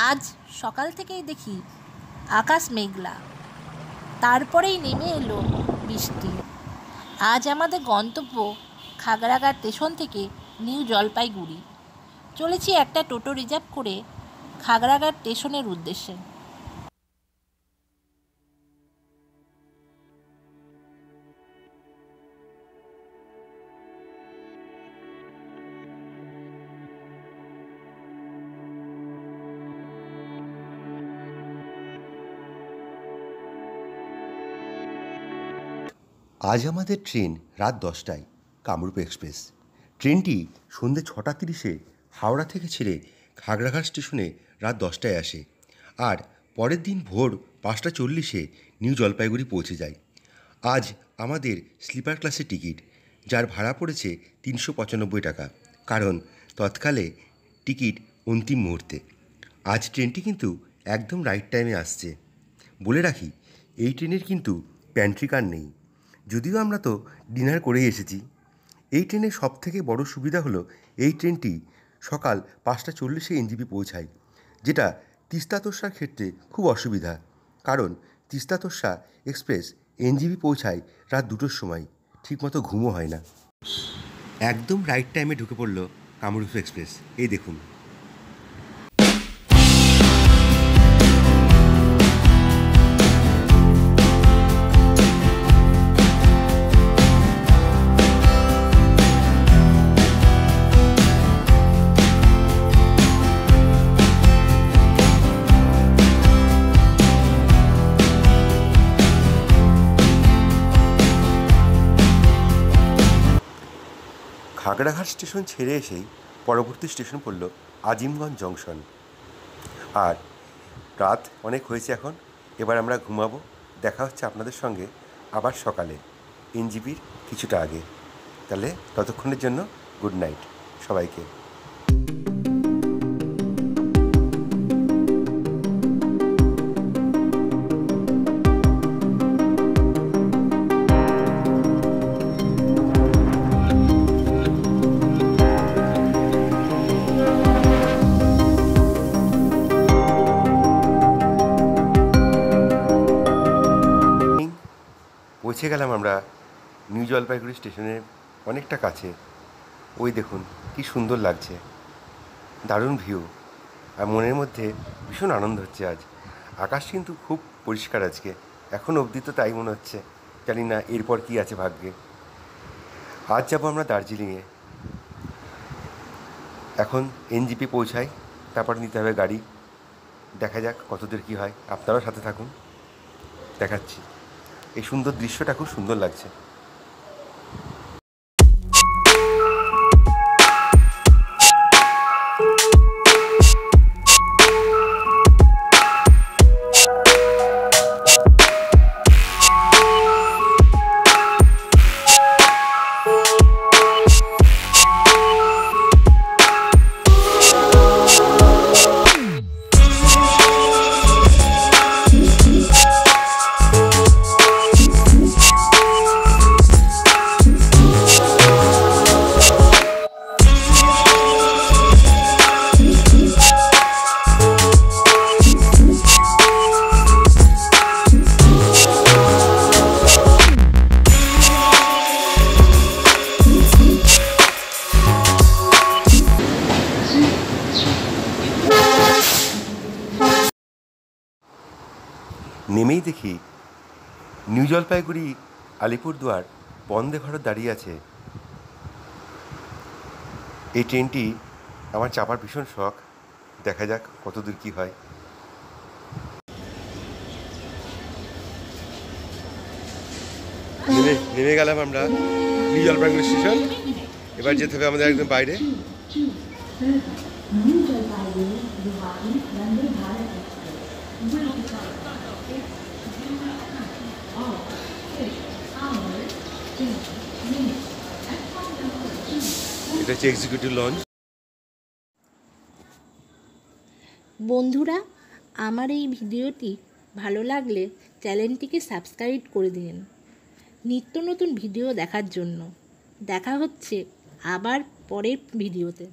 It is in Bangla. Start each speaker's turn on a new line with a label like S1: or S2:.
S1: আজ সকাল থেকেই দেখি আকাশ মেঘলা, তারপরেই নেমে এলো বৃষ্টি। আজ আমাদের গন্তব্য খাগড়াঘাট স্টেশন থেকে নিউ জলপাইগুড়ি। চলেছি একটা টোটো রিজার্ভ করে খাগড়াঘাট স্টেশনের উদ্দেশ্যে।
S2: আজ আমাদের ট্রেন রাত 10টায়, কামরূপ এক্সপ্রেস। ট্রেনটি সন্ধ্যে 6:30 হাওড়া থেকে ছেড়ে খাগড়াঘাট স্টেশনে রাত 10টায় আসে, আর পরের দিন ভোর 5:40 নিউ জলপাইগুড়ি পৌঁছে যায়। আজ আমাদের স্লিপার ক্লাসের টিকিট, যার ভাড়া পড়েছে 395 টাকা, কারণ তৎকালে টিকিট অন্তিম মুহূর্তে। আজ ট্রেনটি কিন্তু একদম রাইট টাইমে আসছে। বলে রাখি, এই ট্রেনের কিন্তু প্যান্ট্রি কার নেই, যদিও আমরা তো ডিনার করেই এসেছি। এই ট্রেনের সবথেকে বড় সুবিধা হলো এই ট্রেনটি সকাল 5:40 এনজিপি পৌঁছায়, যেটা তিস্তা তোরসার ক্ষেত্রে খুব অসুবিধা, কারণ তিস্তা তোরসা এক্সপ্রেস এনজিপি পৌঁছায় রাত 2টোর সময়। ঠিকমতো ঘুমও হয় না। একদম রাইট টাইমে ঢুকে পড়ল কামরূপ এক্সপ্রেস। এই দেখুন, খাগড়াঘাট স্টেশন ছেড়ে এসেই পরবর্তী স্টেশন পড়ল আজিমগঞ্জ জংশন। আর রাত অনেক হয়েছে এখন, এবার আমরা ঘুমাবো। দেখা হচ্ছে আপনাদের সঙ্গে আবার সকালে এনজিপির কিছুটা আগে। তাহলে ততক্ষণের জন্য গুড নাইট সবাইকে। পৌঁছে গেলাম আমরা নিউ জলপাইগুড়ি স্টেশনের অনেকটা কাছে। ওই দেখুন কি সুন্দর লাগছে, দারুণ ভিউ, আর মনের মধ্যে ভীষণ আনন্দ হচ্ছে। আজ আকাশ কিন্তু খুব পরিষ্কার আজকে, এখন অবধি তো তাই মনে হচ্ছে। জানি না এরপর কি আছে ভাগ্যে। আজ যাবো আমরা দার্জিলিংয়ে। এখন এনজিপি পৌঁছাই, তারপর নিতে হবে গাড়ি। দেখা যাক কতদূর কী হয়। আপনারাও সাথে থাকুন, দেখাচ্ছি। এই সুন্দর দৃশ্যটা খুব সুন্দর লাগছে। নেমেই দেখি নিউ জলপাইগুড়ি আলিপুরদুয়ার বন্দে ভারত দাঁড়িয়ে আছে। এই ট্রেনটি আমার চাপার ভীষণ শখ। দেখা যাক কতদূর কী হয়। নেমে গেলাম আমরা নিউ জলপাইগুড়ি স্টেশন। এবার যেতে হবে আমাদের একদম বাইরে। এটা হচ্ছে এক্সিকিউটিভ লঞ্চ।
S1: বন্ধুরা, আমার এই ভিডিওটি ভালো লাগলে চ্যানেলটিকে সাবস্ক্রাইব করে দিন নিত্য নতুন ভিডিও দেখার জন্য। দেখা হচ্ছে আবার পরের ভিডিওতে।